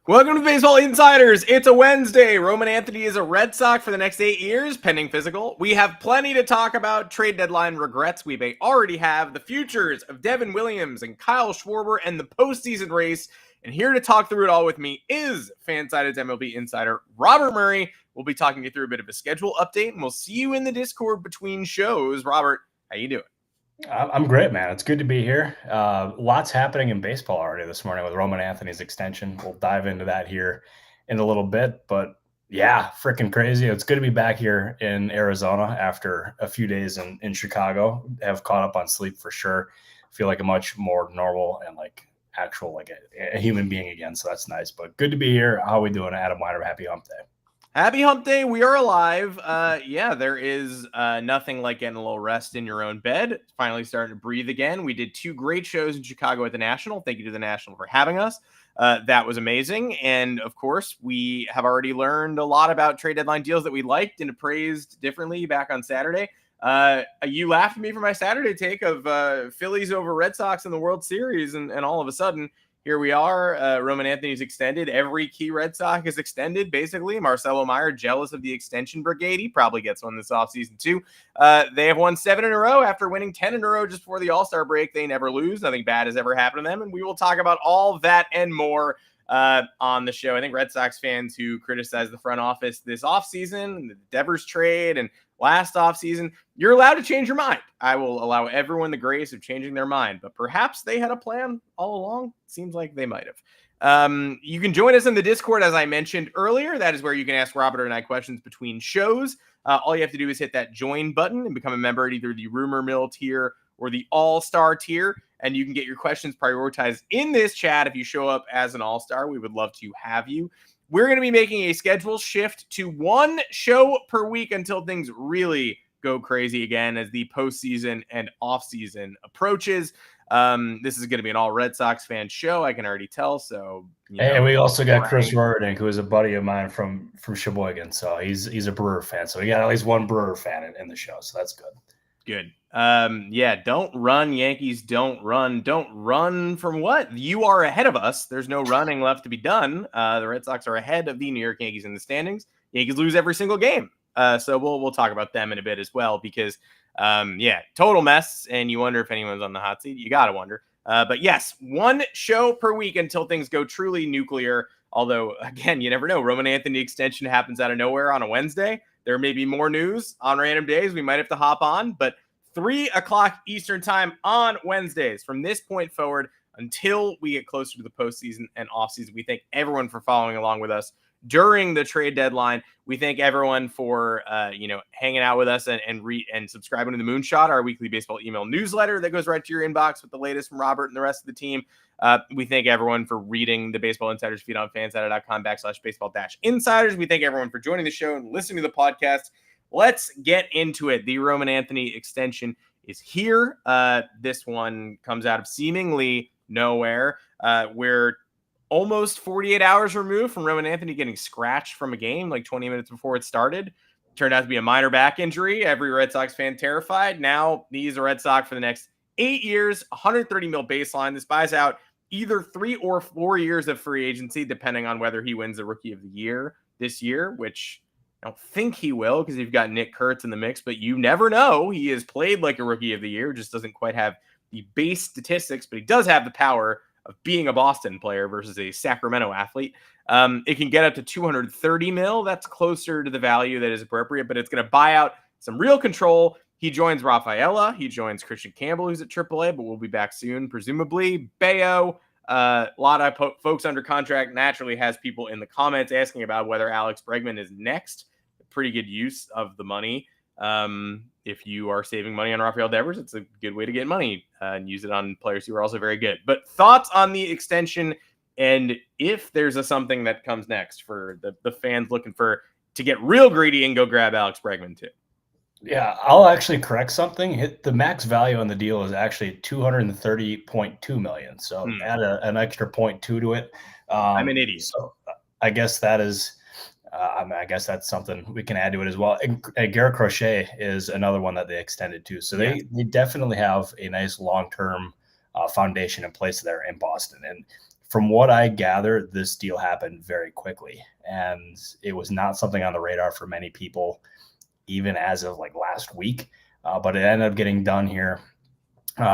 Welcome to Baseball Insiders. It's a Wednesday. Roman Anthony is a Red Sox for the next 8 years, pending physical. We have plenty to talk about. Trade deadline regrets we may already have. The futures of Devin Williams and Kyle Schwarber and the postseason race. And here to talk through it all with me is Fansided's MLB insider Robert Murray. We'll be talking you through a bit of a schedule update, and we'll see you in the Discord between shows. Robert, how you doing? I'm great, man. It's good to be here. Lots happening in baseball already this morning with Roman Anthony's extension. We'll dive into that here in a little bit. But yeah, freaking crazy. It's good to be back here in Arizona after a few days in Chicago. Have caught up on sleep for sure. Feel like a much more normal and actual a human being again. So that's nice. But good to be here. How are we doing, Adam Weinrib? Happy hump day. Happy hump day. We are alive. Yeah, there is nothing like getting a little rest in your own bed. Finally starting to breathe again. We did 2 great shows in Chicago at the National. Thank you to the National for having us. That was amazing. And of course, we have already learned a lot about trade deadline deals that we liked and appraised differently back on Saturday. You laughed at me for my Saturday take of Phillies over Red Sox in the World Series. And all of a sudden, here we are. Roman Anthony's extended. Every key Red Sox is extended, basically. Marcelo Meyer, jealous of the extension brigade. He probably gets one this offseason, too. They have won 7 in a row after winning 10 in a row just before the All-Star break. They never lose. Nothing bad has ever happened to them. And we will talk about all that and more on the show. I think Red Sox fans who criticize the front office this offseason, the Devers trade, and last offseason, you're allowed to change your mind. I will allow everyone the grace of changing their mind, but perhaps they had a plan all along. Seems like they might have. You can join us in the Discord, as I mentioned earlier. That is where you can ask Robert and I questions between shows. All you have to do is hit that join button and become a member at either the Rumor Mill tier or the All-Star tier, and you can get your questions prioritized in this chat if you show up as an All-Star. We would love to have you. We're going to be making a schedule shift to 1 show per week until things really go crazy again as the postseason and offseason approaches. This is going to be an all Red Sox fan show. I can already tell. So, and we also got Chris Rordink, who is a buddy of mine from Sheboygan. So he's a Brewer fan. So we got at least one Brewer fan in the show. So that's good. Good. Yeah, don't run, Yankees. Don't run. Don't run from what? You are ahead of us. There's no running left to be done. The Red Sox are ahead of the New York Yankees in the standings. Yankees lose every single game. So we'll talk about them in a bit as well because, total mess. And you wonder if anyone's on the hot seat. You got to wonder. But yes, 1 show per week until things go truly nuclear. Although, again, you never know. Roman Anthony extension happens out of nowhere on a Wednesday. There may be more news on random days. We might have to hop on, but 3 o'clock Eastern time on Wednesdays from this point forward until we get closer to the postseason and offseason. We thank everyone for following along with us during the trade deadline. We thank everyone for hanging out with us and subscribing to the Moonshot, our weekly baseball email newsletter that goes right to your inbox with the latest from Robert and the rest of the team. We thank everyone for reading the Baseball Insiders feed on fansided.com/baseball-insiders. We thank everyone for joining the show and listening to the podcast. Let's get into it. The Roman Anthony extension is here. This one comes out of seemingly nowhere. We're almost 48 hours removed from Roman Anthony getting scratched from a game like 20 minutes before it started. Turned out to be a minor back injury. Every Red Sox fan terrified. Now he's a Red Sox for the next 8 years, $130 million baseline. This buys out either 3 or 4 years of free agency, depending on whether he wins the Rookie of the Year this year, which I don't think he will because you've got Nick Kurtz in the mix, but you never know. He has played like a Rookie of the Year, just doesn't quite have the base statistics, but he does have the power of being a Boston player versus a Sacramento athlete. It can get up to $230 million. That's closer to the value that is appropriate, but it's going to buy out some real control. He joins Rafaela. He joins Christian Campbell, who's at AAA, but we'll be back soon, presumably. Bayo, a lot of folks under contract, naturally has people in the comments asking about whether Alex Bregman is next. Pretty good use of the money. If you are saving money on Rafael Devers, it's a good way to get money and use it on players who are also very good. But thoughts on the extension and if there's something that comes next for the fans looking to get real greedy and go grab Alex Bregman too. Yeah, I'll actually correct something. The max value on the deal is actually $230.2 million. So add an extra 0.2 to it. I'm an idiot. So I guess that is. I guess that's something we can add to it as well. And Garrett Crochet is another one that they extended to. So they definitely have a nice long-term foundation in place there in Boston. And from what I gather, this deal happened very quickly, and it was not something on the radar for many people, even as of like last week. But it ended up getting done here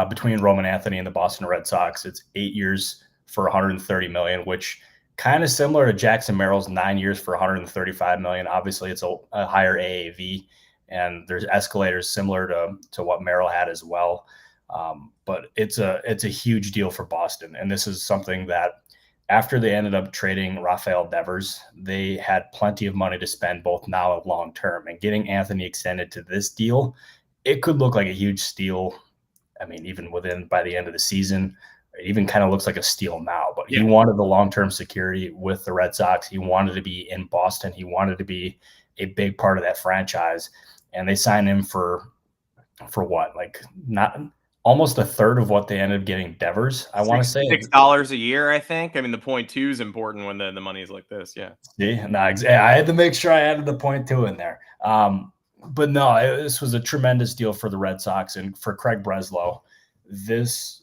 between Roman Anthony and the Boston Red Sox. It's 8 years for $130 million, which kind of similar to Jackson Merrill's 9 years for $135 million. Obviously, it's a higher AAV, and there's escalators similar to what Merrill had as well. But it's a huge deal for Boston, and this is something that after they ended up trading Rafael Devers, they had plenty of money to spend both now and long term. And getting Anthony extended to this deal, it could look like a huge steal. I mean, even by the end of the season, it even kind of looks like a steal now. But he wanted the long-term security with the Red Sox. He wanted to be in Boston. He wanted to be a big part of that franchise. And they signed him for what? Like not almost a third of what they ended up getting Devers. I want to say $6 a year, I think. I mean, the 0.2 is important when the money is like this. Yeah. See, no, I had to make sure I added the 0.2 in there. But no, this was a tremendous deal for the Red Sox and for Craig Breslow. This,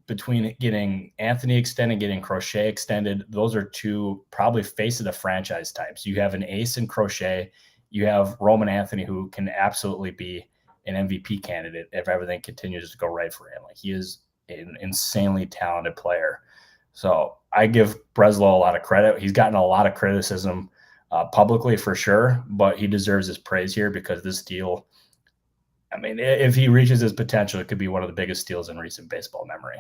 between getting Anthony extended, getting Crochet extended, those are two probably face of the franchise types. You have an ace in Crochet. You have Roman Anthony, who can absolutely be an MVP candidate if everything continues to go right for him. Like, he is an insanely talented player. So I give Breslow a lot of credit. He's gotten a lot of criticism publicly for sure, but he deserves his praise here because this deal, I mean, if he reaches his potential, it could be one of the biggest deals in recent baseball memory.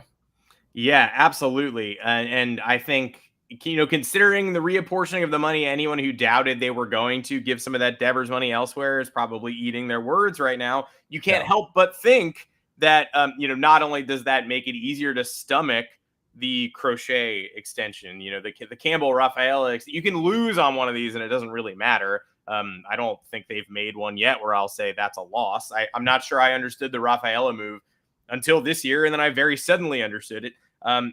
Yeah, absolutely. And I think, considering the reapportioning of the money, anyone who doubted they were going to give some of that Devers money elsewhere is probably eating their words right now. You can't help but think that, not only does that make it easier to stomach the Crochet extension, the Campbell Rafael, you can lose on one of these and it doesn't really matter. I don't think they've made one yet where I'll say that's a loss. I'm not sure I understood the Rafaela move until this year, and then I very suddenly understood it.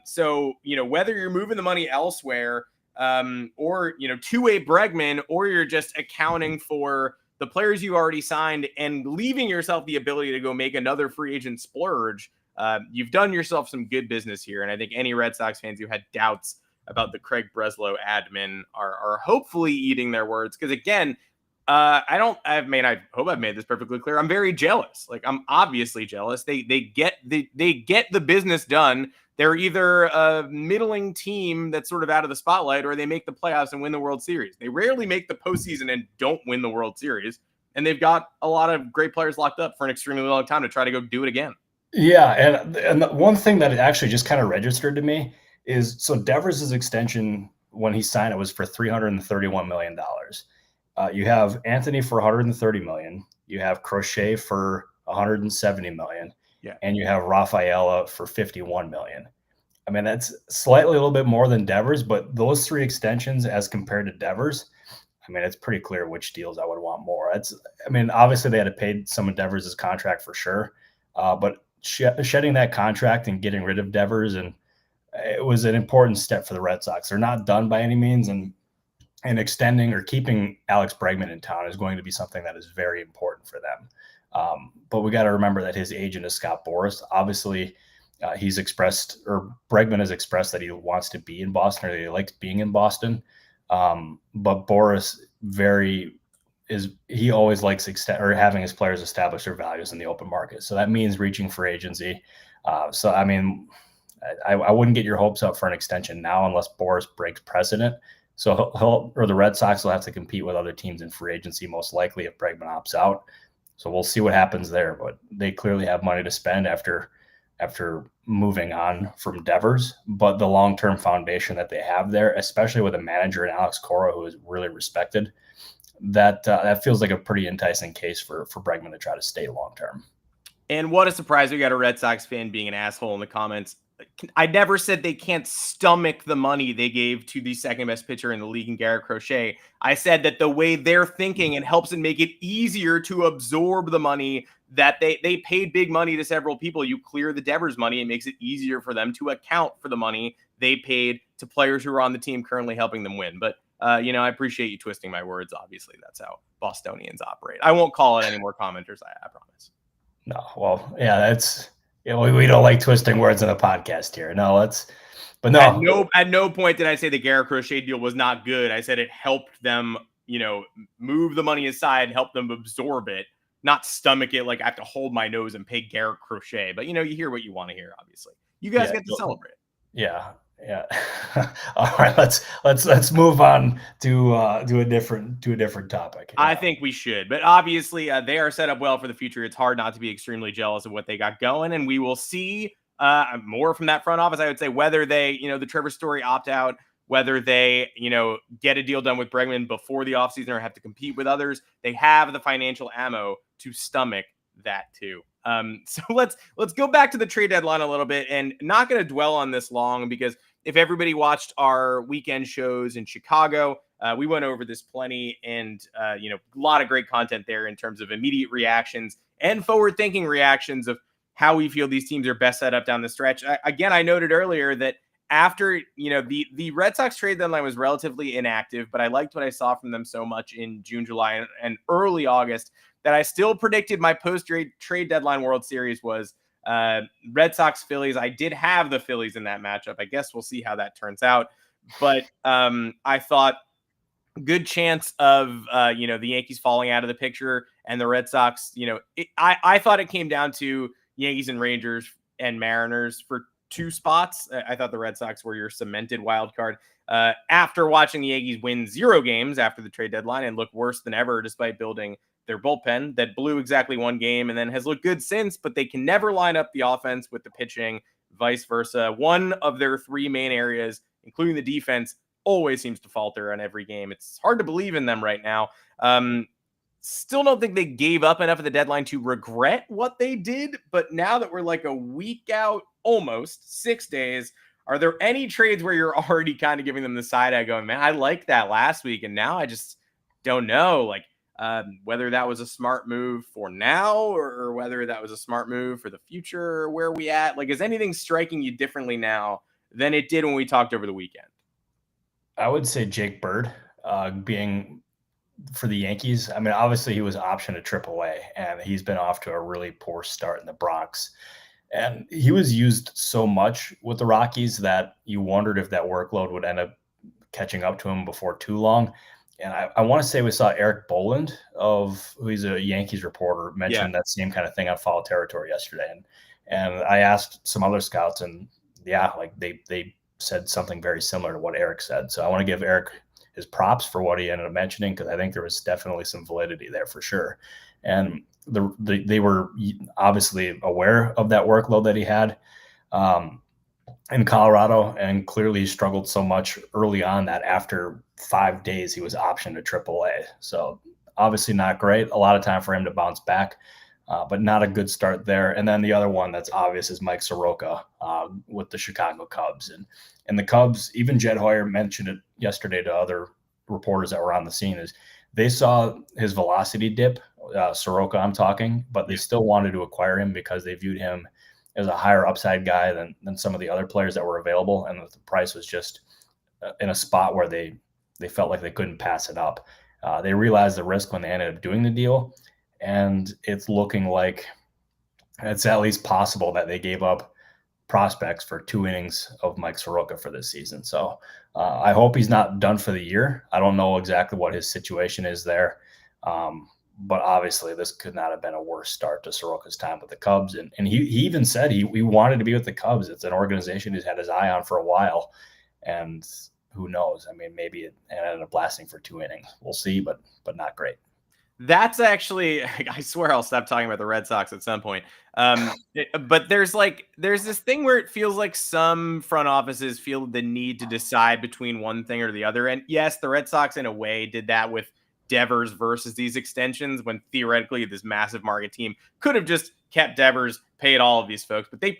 So, whether you're moving the money elsewhere or, to a Bregman, or you're just accounting for the players you already signed and leaving yourself the ability to go make another free agent splurge, you've done yourself some good business here. And I think any Red Sox fans who had doubts about the Craig Breslow admin are hopefully eating their words. Because again, I hope I've made this perfectly clear. I'm very jealous. Like, I'm obviously jealous. They get the business done. They're either a middling team that's sort of out of the spotlight, or they make the playoffs and win the World Series. They rarely make the postseason and don't win the World Series. And they've got a lot of great players locked up for an extremely long time to try to go do it again. Yeah, and the one thing that actually just kind of registered to me is, so Devers' extension when he signed it was for $331 million. You have Anthony for $130 million. You have Crochet for $170 million. Yeah. And you have Rafaela for $51 million. I mean, that's slightly a little bit more than Devers, but those three extensions as compared to Devers, I mean, it's pretty clear which deals I would want more. Obviously they had to pay some of Devers' contract for sure, but shedding that contract and getting rid of Devers, and it was an important step for the Red Sox. They're not done by any means, and extending or keeping Alex Bregman in town is going to be something that is very important for them. But we got to remember that his agent is Scott Boras. Obviously, Bregman has expressed that he wants to be in Boston, or that he likes being in Boston. But Boras he always likes having his players establish their values in the open market. So that means reaching for agency. I wouldn't get your hopes up for an extension now unless Boras breaks precedent. So the Red Sox will have to compete with other teams in free agency, most likely, if Bregman opts out. So we'll see what happens there. But they clearly have money to spend after moving on from Devers. But the long-term foundation that they have there, especially with a manager in Alex Cora who is really respected, that feels like a pretty enticing case for Bregman to try to stay long-term. And what a surprise. We got a Red Sox fan being an asshole in the comments. I never said they can't stomach the money they gave to the second best pitcher in the league in Garrett Crochet. I said that the way they're thinking, it helps it make it easier to absorb the money that they paid big money to several people. You clear the Devers money, it makes it easier for them to account for the money they paid to players who are on the team currently helping them win. But I appreciate you twisting my words. Obviously, that's how Bostonians operate. I won't call it any more commenters, I promise. No, well, yeah, we don't like twisting words in a podcast here. No, But no, at no point did I say the Garrett Crochet deal was not good. I said it helped them, move the money aside, help them absorb it, not stomach it like I have to hold my nose and pay Garrett Crochet. But you hear what you want to hear, obviously. You guys get to celebrate. Yeah. All right, let's move on to a different topic. I think we should, but obviously they are set up well for the future. It's hard not to be extremely jealous of what they got going, and we will see more from that front office. I would say whether they, the Trevor Story opt out, whether they, get a deal done with Bregman before the offseason or have to compete with others, they have the financial ammo to stomach that too. So let's go back to the trade deadline a little bit, and not going to dwell on this long because if everybody watched our weekend shows in Chicago, we went over this plenty, and a lot of great content there in terms of immediate reactions and forward-thinking reactions of how we feel these teams are best set up down the stretch. Again, I noted earlier that after the Red Sox trade deadline was relatively inactive, but I liked what I saw from them so much in June, July, and early August that I still predicted my post-trade deadline World Series was Red Sox Phillies. I did have the Phillies in that matchup. I guess we'll see how that turns out. But I thought good chance of the Yankees falling out of the picture and the Red Sox. I thought it came down to Yankees and Rangers and Mariners for 2 spots. I thought the Red Sox were your cemented wild card. After watching the Yankees win 0 games after the trade deadline and look worse than ever despite building their bullpen that blew exactly 1 game and then has looked good since, but they can never line up the offense with the pitching, vice versa. One of their 3 main areas, including the defense, always seems to falter on every game. It's hard to believe in them right now. Still don't think they gave up enough of the deadline to regret what they did, but now that we're like a week out, almost 6 days, are there any trades where you're already kind of giving them the side eye going, man, I liked that last week, and now I just don't know, whether that was a smart move for now or whether that was a smart move for the future, or where are we at? Is anything striking you differently now than it did when we talked over the weekend? I would say Jake Bird being for the Yankees. I mean, obviously he was optioned to AAA, and he's been off to a really poor start in the Bronx. And he was used so much with the Rockies that you wondered if that workload would end up catching up to him before too long. And I want to say we saw Eric Boland, who he's a Yankees reporter, mention that same kind of thing on Foul Territory yesterday. And I asked some other scouts, and they said something very similar to what Eric said. So I want to give Eric his props for what he ended up mentioning, because I think there was definitely some validity there for sure. And they were obviously aware of that workload that he had in Colorado, and clearly he struggled so much early on that after 5 days he was optioned to AAA. So obviously not great. A lot of time for him to bounce back, but not a good start there. And then the other one that's obvious is Mike Soroka with the Chicago Cubs. And the Cubs, even Jed Hoyer mentioned it yesterday to other reporters that were on the scene, is they saw his velocity dip, Soroka I'm talking, but they still wanted to acquire him because they viewed him as a higher upside guy than some of the other players that were available. And the price was just in a spot where they felt like they couldn't pass it up. They realized the risk when they ended up doing the deal, and it's looking like it's at least possible that they gave up prospects for 2 innings of Mike Soroka for this season. So I hope he's not done for the year. I don't know exactly what his situation is there. But obviously this could not have been a worse start to Soroka's time with the Cubs. And he even said he wanted to be with the Cubs. It's an organization he's had his eye on for a while. And who knows? I mean, maybe it ended up lasting for 2 innings. We'll see, but not great. That's actually, I swear I'll stop talking about the Red Sox at some point. But there's this thing where it feels like some front offices feel the need to decide between one thing or the other. And yes, the Red Sox in a way did that with Devers versus these extensions, when theoretically this massive market team could have just kept Devers, paid all of these folks, but they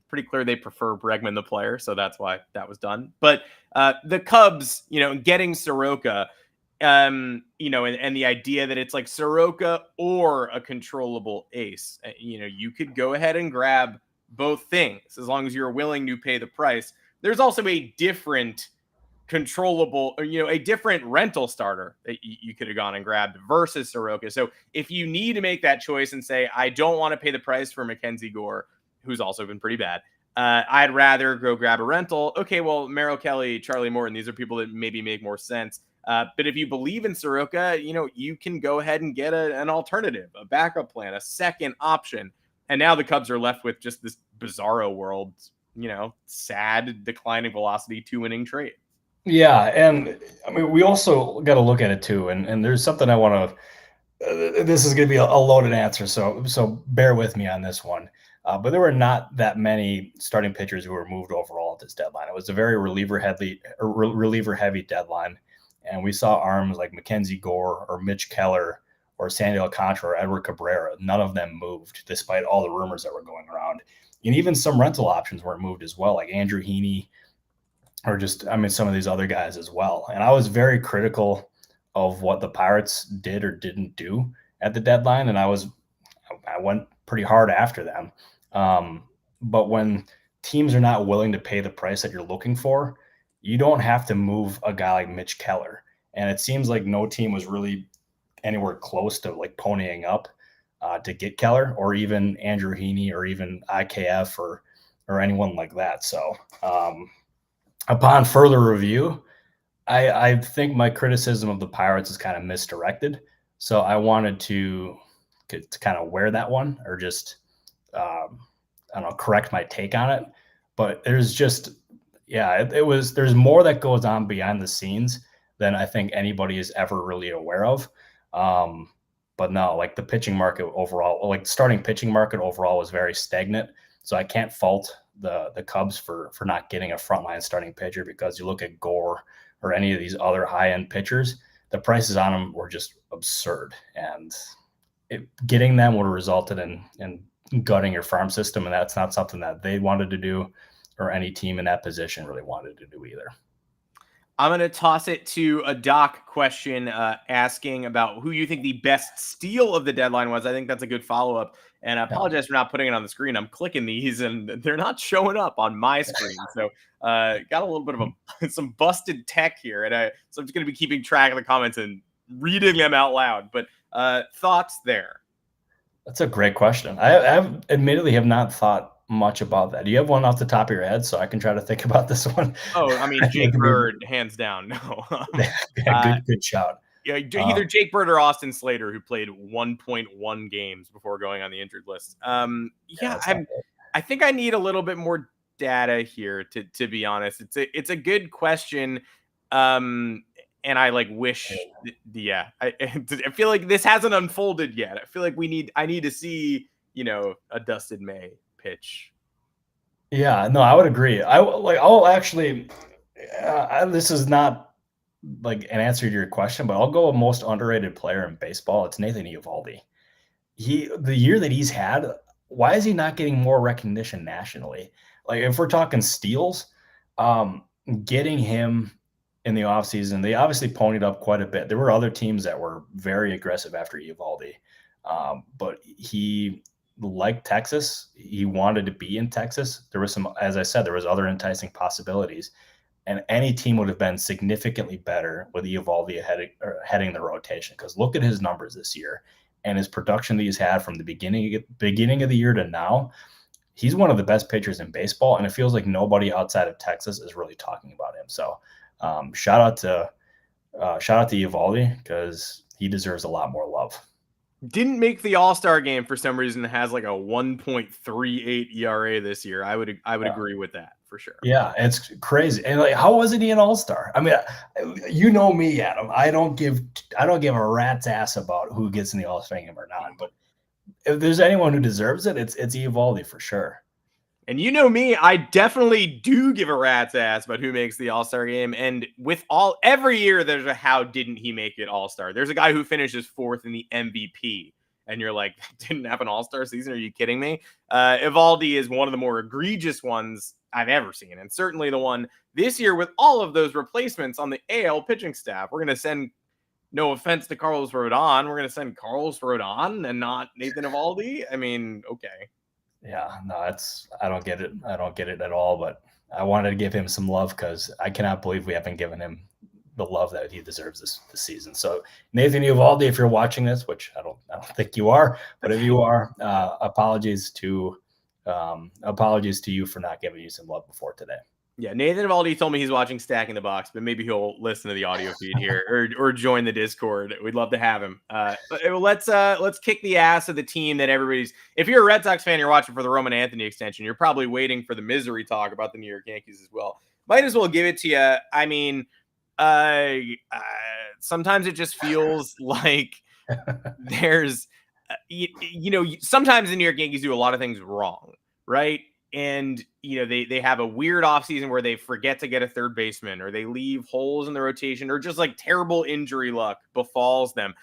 pretty clear they prefer Bregman the player, so that's why that was done. But the Cubs, getting Soroka, and the idea that it's like Soroka or a controllable ace, you could go ahead and grab both things as long as you're willing to pay the price. There's also a different controllable, a different rental starter that you could have gone and grabbed versus Soroka. So if you need to make that choice and say, I don't want to pay the price for Mackenzie Gore, who's also been pretty bad, I'd rather go grab a rental. Okay, well, Merrill Kelly, Charlie Morton, these are people that maybe make more sense. But if you believe in Soroka, you can go ahead and get an alternative, a backup plan, a second option. And now the Cubs are left with just this bizarro world, sad declining velocity 2-inning trade. Yeah, and I mean, we also got to look at it too. And there's something I want to. This is going to be a loaded answer, so bear with me on this one. But there were not that many starting pitchers who were moved overall at this deadline. It was a very reliever heavy deadline, and we saw arms like Mackenzie Gore or Mitch Keller or Sandy Alcantara or Edward Cabrera. None of them moved, despite all the rumors that were going around. And even some rental options weren't moved as well, like Andrew Heaney or some of these other guys as well. And I was very critical of what the Pirates did or didn't do at the deadline, and I went pretty hard after them. But when teams are not willing to pay the price that you're looking for, you don't have to move a guy like Mitch Keller. And it seems like no team was really anywhere close to like ponying up to get Keller or even Andrew Heaney or even IKF or anyone like that. So upon further review, I think my criticism of the Pirates is kind of misdirected. So I wanted to kind of wear that one or just, correct my take on it. But there's just, there's more that goes on behind the scenes than I think anybody is ever really aware of. But no, like the pitching market overall, like the starting pitching market overall was very stagnant. So I can't fault the Cubs for not getting a frontline starting pitcher, because you look at Gore or any of these other high-end pitchers, the prices on them were just absurd. And getting them would have resulted in gutting your farm system, and that's not something that they wanted to do or any team in that position really wanted to do either. I'm going to toss it to a Doc question asking about who you think the best steal of the deadline was. I think that's a good follow-up. And I apologize for not putting it on the screen. I'm clicking these and they're not showing up on my screen. So got a little bit of some busted tech here. And so I'm just going to be keeping track of the comments and reading them out loud. But thoughts there? That's a great question. I admittedly have not thought much about that. Do you have one off the top of your head so I can try to think about this one? Oh, I mean, Jake Bird, hands down. No. Good shout. Yeah, either Jake Bird or Austin Slater, who played 1.1 games before going on the injured list. I think I need a little bit more data here to be honest. It's a good question. And I wish, I feel like this hasn't unfolded yet. I feel like I need to see, a Dustin May pitch. Yeah, no, I would agree. I'll actually, this is not like an answer to your question, but I'll go with most underrated player in baseball. It's Nathan Eovaldi. The year that he's had, why is he not getting more recognition nationally? Like if we're talking steals, getting him in the offseason, they obviously ponied up quite a bit. There were other teams that were very aggressive after Eovaldi, but he liked Texas. He wanted to be in Texas. There was as I said, there was other enticing possibilities. And any team would have been significantly better with Eovaldi heading the rotation. Because look at his numbers this year and his production that he's had from the beginning of the year to now. He's one of the best pitchers in baseball, and it feels like nobody outside of Texas is really talking about him. So shout out to Eovaldi, because he deserves a lot more love. Didn't make the All-Star game for some reason. Has like a 1.38 ERA this year. I would agree with that for sure. Yeah, it's crazy. And how wasn't he an All-Star? I mean, you know me, Adam. I don't give a rat's ass about who gets in the All-Star game or not. But if there's anyone who deserves it, it's Eovaldi for sure. And you know me, I definitely do give a rat's ass about who makes the All-Star game. And every year there's a how didn't he make it All-Star? There's a guy who finishes fourth in the MVP. And you're like, didn't have an All-Star season? Are you kidding me? Eovaldi is one of the more egregious ones I've ever seen. And certainly the one this year with all of those replacements on the AL pitching staff. We're going to send, no offense to Carlos Rodon, we're going to send Carlos Rodon and not Nathan Eovaldi. I mean, okay. Yeah, no, I don't get it. I don't get it at all, but I wanted to give him some love because I cannot believe we haven't given him the love that he deserves this season. So Nathan Eovaldi, if you're watching this, which I don't think you are, but if you are, apologies to Apologies to you for not giving you some love before today. Yeah, Nathan Evaldi told me he's watching Stacking the Box, but maybe he'll listen to the audio feed here or join the Discord. We'd love to have him. Let's kick the ass of the team that everybody's. If you're a Red Sox fan, you're watching for the Roman Anthony extension. You're probably waiting for the misery talk about the New York Yankees as well. Might as well give it to you. I mean, sometimes it just feels like there's, sometimes the New York Yankees do a lot of things wrong, right? And, they have a weird offseason where they forget to get a third baseman, or they leave holes in the rotation, or just like terrible injury luck befalls them.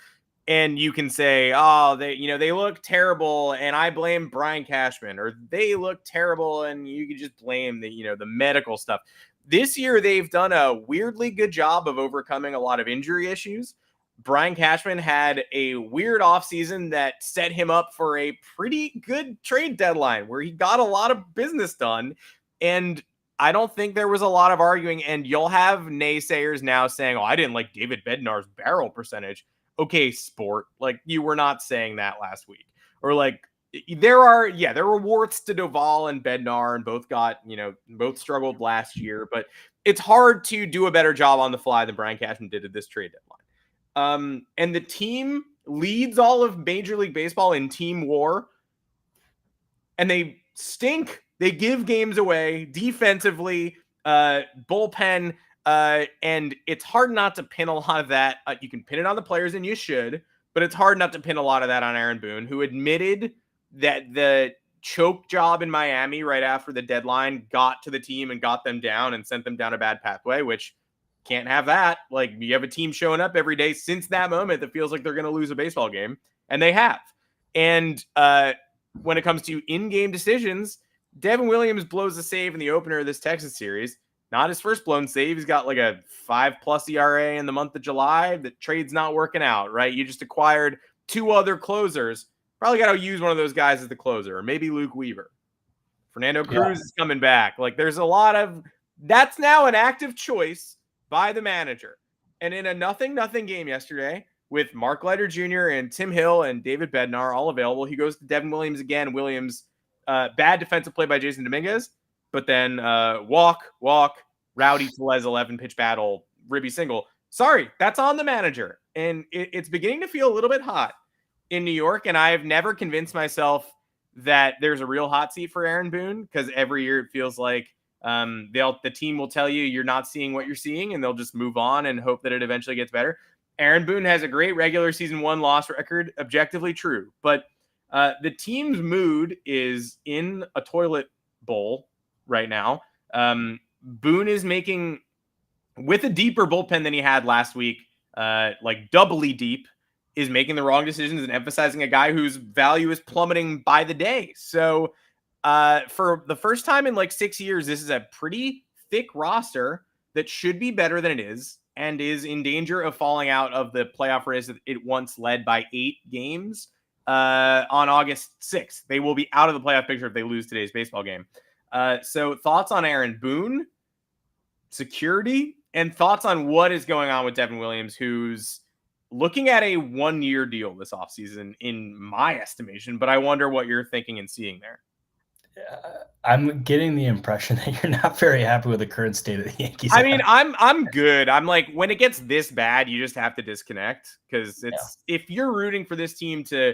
And you can say, oh, they look terrible and I blame Brian Cashman, or they look terrible and you can just blame the medical stuff. This year, they've done a weirdly good job of overcoming a lot of injury issues. Brian Cashman had a weird offseason that set him up for a pretty good trade deadline where he got a lot of business done. And I don't think there was a lot of arguing. And you'll have naysayers now saying, oh, I didn't like David Bednar's barrel percentage. Okay, sport. Like, you were not saying that last week. Or like, there were warts to Doval and Bednar, and both struggled last year. But it's hard to do a better job on the fly than Brian Cashman did at this trade deadline. And the team leads all of Major League Baseball in team WAR, and they stink. They give games away defensively, bullpen, and it's hard not to pin a lot of that. You can pin it on the players, and you should, but it's hard not to pin a lot of that on Aaron Boone, who admitted that the choke job in Miami right after the deadline got to the team and got them down and sent them down a bad pathway, which can't have that. Like, you have a team showing up every day since that moment that feels like they're going to lose a baseball game, and they have. And when it comes to in-game decisions, Devin Williams blows a save in the opener of this Texas series. Not his first blown save. He's got like a 5+ ERA in the month of July. The trade's not working out, right? You just acquired 2 other closers. Probably got to use one of those guys as the closer, or maybe Luke Weaver. Fernando Cruz is coming back. Like, there's a lot of – that's now an active choice by the manager. And in a 0-0 game yesterday, with Mark Leiter Jr. and Tim Hill and David Bednar all available, he goes to Devin Williams again. Williams, bad defensive play by Jason Dominguez, but then walk, Rowdy Tellez 11-pitch battle, ribby single. Sorry, that's on the manager. And it's beginning to feel a little bit hot in New York, and I've never convinced myself that there's a real hot seat for Aaron Boone, because every year it feels like the team will tell you you're not seeing what you're seeing, and they'll just move on and hope that it eventually gets better. Aaron Boone has a great regular season 1 loss record, objectively true, but the team's mood is in a toilet bowl right now. Boone is making, with a deeper bullpen than he had last week, like doubly deep, is making the wrong decisions and emphasizing a guy whose value is plummeting by the day. So for the first time in like 6 years, this is a pretty thick roster that should be better than it is, and is in danger of falling out of the playoff race that it once led by 8 games on August 6th. They will be out of the playoff picture if they lose today's baseball game. So thoughts on Aaron Boone, security, and thoughts on what is going on with Devin Williams, who's looking at a 1-year deal this offseason in my estimation, but I wonder what you're thinking and seeing there. I'm getting the impression that you're not very happy with the current state of the Yankees. I mean, I'm good. I'm like, when it gets this bad, you just have to disconnect, because if you're rooting for this team to,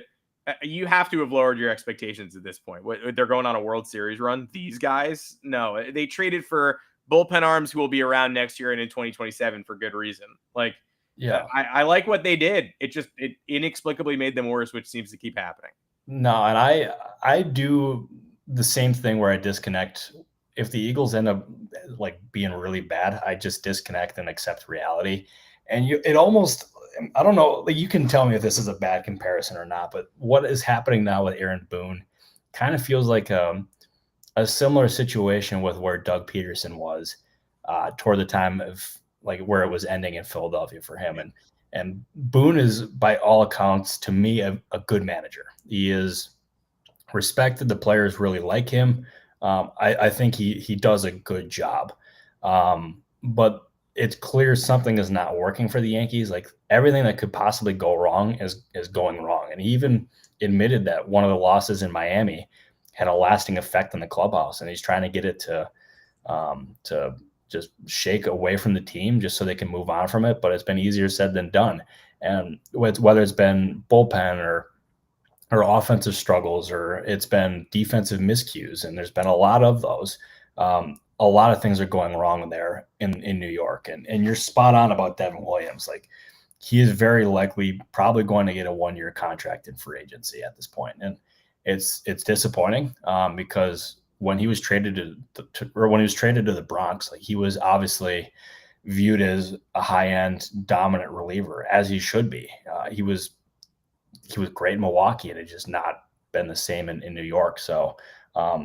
you have to have lowered your expectations at this point. They're going on a World Series run. These guys, no, they traded for bullpen arms who will be around next year and in 2027 for good reason. Like, I like what they did. It inexplicably made them worse, which seems to keep happening. No, and I do the same thing where I disconnect. If the Eagles end up like being really bad, I just disconnect and accept reality. And it almost, I don't know, like, you can tell me if this is a bad comparison or not, but what is happening now with Aaron Boone kind of feels like a similar situation with where Doug Peterson was toward the time of like where it was ending in Philadelphia for him. And Boone is, by all accounts, to me, a good manager. He is respected. The players really like him. I think he does a good job. But it's clear something is not working for the Yankees. Like, everything that could possibly go wrong is going wrong. And he even admitted that one of the losses in Miami had a lasting effect on the clubhouse, and he's trying to get it to just shake away from the team just so they can move on from it. But it's been easier said than done. And whether it's been bullpen or offensive struggles, or it's been defensive miscues, and there's been a lot of those. A lot of things are going wrong there in New York. And you're spot on about Devin Williams. Like, he is very likely probably going to get a 1-year contract in free agency at this point. And it's disappointing because when he was traded to the Bronx, like, he was obviously viewed as a high-end dominant reliever, as he should be. He was great in Milwaukee, and it's just not been the same in New York. So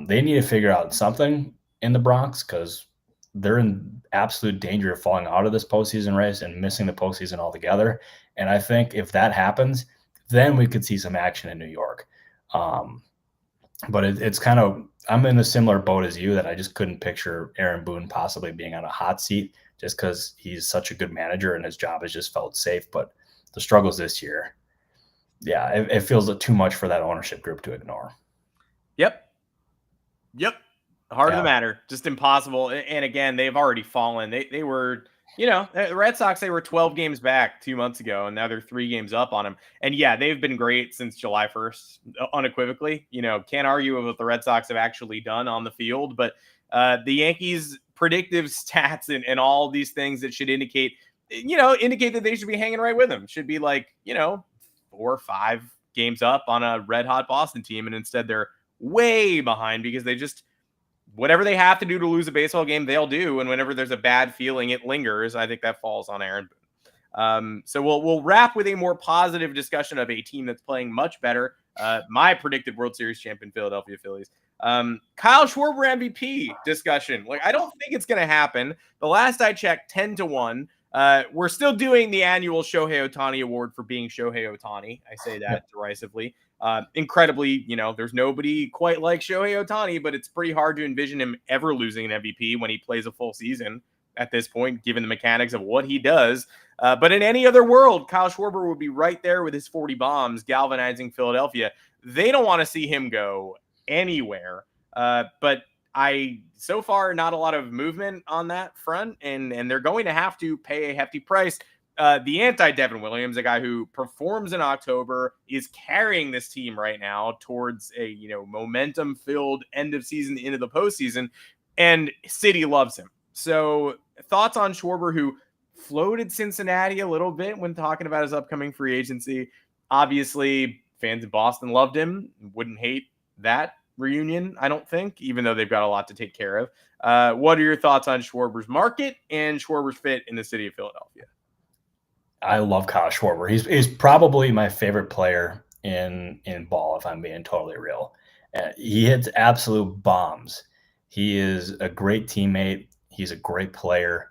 they need to figure out something in the Bronx, because they're in absolute danger of falling out of this postseason race and missing the postseason altogether. And I think if that happens, then we could see some action in New York. But it's kind of, I'm in a similar boat as you, that I just couldn't picture Aaron Boone possibly being on a hot seat, just because he's such a good manager and his job has just felt safe. But the struggles this year, yeah, it feels too much for that ownership group to ignore. Yep. Heart of the matter, just impossible. And again, they've already fallen. They were, the Red Sox, they were 12 games back 2 months ago, and now they're 3 games up on them. And yeah, they've been great since July 1st, unequivocally. Can't argue with what the Red Sox have actually done on the field. But the Yankees' predictive stats and all these things that should indicate that they should be hanging right with them. Should be like, 4 or 5 games up on a red-hot Boston team, and instead they're way behind because they just, whatever they have to do to lose a baseball game, they'll do. And whenever there's a bad feeling, it lingers. I think that falls on Aaron Boone. So we'll wrap with a more positive discussion of a team that's playing much better. My predicted World Series champion Philadelphia Phillies. Kyle Schwarber MVP discussion. Like, I don't think it's going to happen. The last I checked, 10-1. We're still doing the annual Shohei Ohtani award for being Shohei Ohtani. I say that derisively. Incredibly, there's nobody quite like Shohei Ohtani, but it's pretty hard to envision him ever losing an MVP when he plays a full season at this point, given the mechanics of what he does. But in any other world, Kyle Schwarber would be right there with his 40 bombs, galvanizing Philadelphia. They don't want to see him go anywhere. But so far, not a lot of movement on that front, and they're going to have to pay a hefty price. The anti-Devin Williams, a guy who performs in October, is carrying this team right now towards a momentum-filled end of season into the postseason, and City loves him. So thoughts on Schwarber, who floated Cincinnati a little bit when talking about his upcoming free agency. Obviously, fans in Boston loved him. Wouldn't hate that reunion, I don't think, even though they've got a lot to take care of. What are your thoughts on Schwarber's market and Schwarber's fit in the city of Philadelphia? I love Kyle Schwarber. He's probably my favorite player in ball, if I'm being totally real. He hits absolute bombs. He is a great teammate. He's a great player.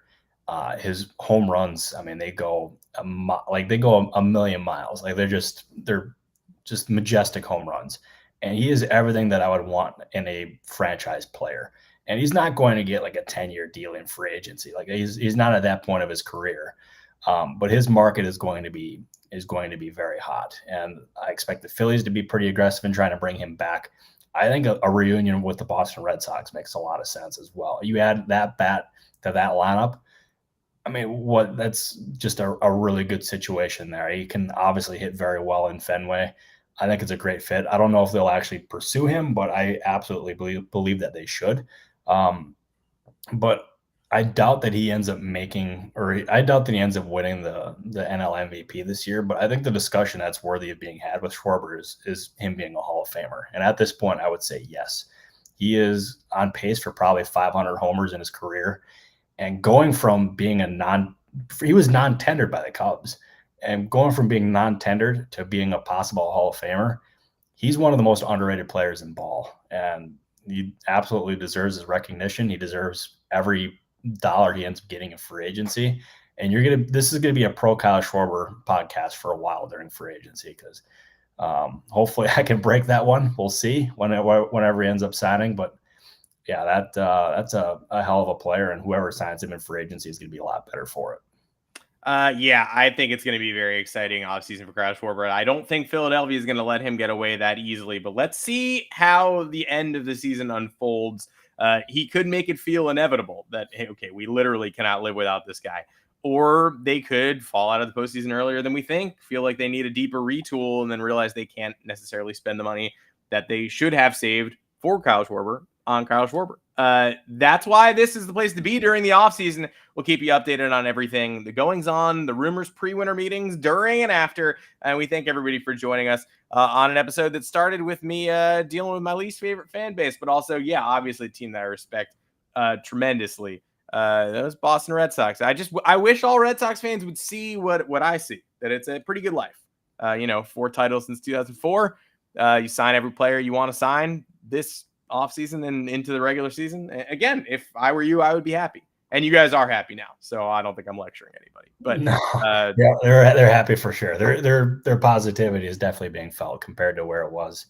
His home runs, I mean, they go a million miles. Like, they're just majestic home runs. And he is everything that I would want in a franchise player. And he's not going to get like a 10-year deal in free agency. Like, he's not at that point of his career. But his market is going to be very hot, and I expect the Phillies to be pretty aggressive in trying to bring him back. I think a reunion with the Boston Red Sox makes a lot of sense as well. You add that bat to that lineup. I mean, that's just a really good situation there. He can obviously hit very well in Fenway. I think it's a great fit. I don't know if they'll actually pursue him, but I absolutely believe that they should. But I doubt that he ends up winning the NL MVP this year. But I think the discussion that's worthy of being had with Schwarber is him being a Hall of Famer. And at this point, I would say yes. He is on pace for probably 500 homers in his career. And going from being he was non-tendered by the Cubs, and going from being non-tendered to being a possible Hall of Famer, he's one of the most underrated players in ball. And he absolutely deserves his recognition. He deserves every dollar he ends up getting in free agency. And this is going to be a pro Kyle Schwarber podcast for a while during free agency, because hopefully I can break that one. We'll see whenever he ends up signing. But yeah, that's a hell of a player, and whoever signs him in free agency is going to be a lot better for it. Yeah, I think it's going to be very exciting offseason for Kyle Schwarber. I don't think Philadelphia is going to let him get away that easily, but let's see how the end of the season unfolds. He could make it feel inevitable that, hey, okay, we literally cannot live without this guy. Or they could fall out of the postseason earlier than we think, feel like they need a deeper retool, and then realize they can't necessarily spend the money that they should have saved for Kyle Schwarber on Kyle Schwarber. That's why this is the place to be during the offseason. We'll keep you updated on everything, the goings on, the rumors, pre-winter meetings, during and after. And we thank everybody for joining us on an episode that started with me dealing with my least favorite fan base, but also, yeah, obviously a team that I respect tremendously. Those Boston Red Sox. I wish all Red Sox fans would see what I see, that it's a pretty good life. 4 titles since 2004. You sign every player you want to sign this offseason and into the regular season. Again, if I were you, I would be happy. And you guys are happy now, so I don't think I'm lecturing anybody. But no, yeah, they're happy for sure. Their positivity is definitely being felt compared to where it was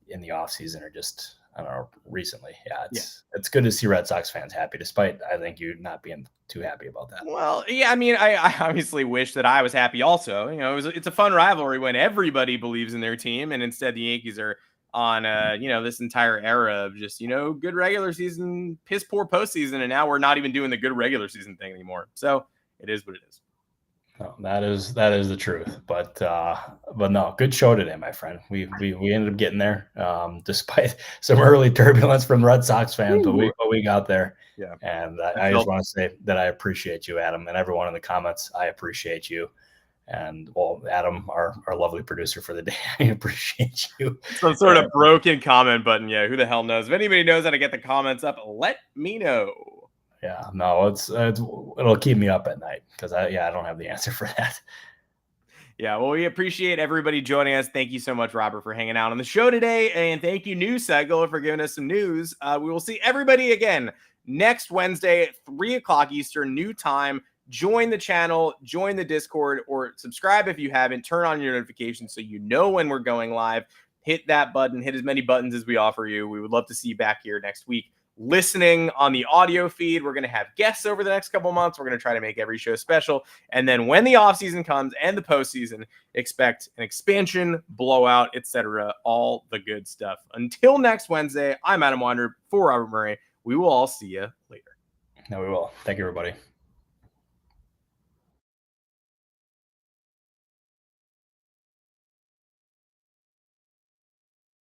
in the offseason or just, I don't know, recently. Yeah, it's good to see Red Sox fans happy, despite I think you not being too happy about that. Well, yeah, I mean, I obviously wish that I was happy also. It's a fun rivalry when everybody believes in their team, and instead the Yankees are on this entire era of just good regular season, piss poor postseason, and now we're not even doing the good regular season thing anymore. So it is what it is. No, that is the truth. But no, good show today, my friend. We ended up getting there, despite some early turbulence from Red Sox fans, but we got there. Yeah. And I just want to say that I appreciate you, Adam, and everyone in the comments. I appreciate you. And well, Adam, our lovely producer for the day, I appreciate you. Some sort of broken comment button. Yeah, who the hell knows? If anybody knows how to get the comments up, let me know. Yeah, no, it'll keep me up at night because I don't have the answer for that. Yeah, well, we appreciate everybody joining us. Thank you so much, Robert, for hanging out on the show today, and thank you, News Cycle, for giving us some news. We will see everybody again next Wednesday at 3:00 Eastern, new time. Join the channel, join the Discord, or subscribe if you haven't. Turn on your notifications so you know when we're going live. Hit that button. Hit as many buttons as we offer you. We would love to see you back here next week listening on the audio feed. We're going to have guests over the next couple months. We're going to try to make every show special. And then when the offseason comes and the postseason, expect an expansion, blowout, etc. All the good stuff. Until next Wednesday, I'm Adam Weinrib for Robert Murray. We will all see you later. No, we will. Thank you, everybody.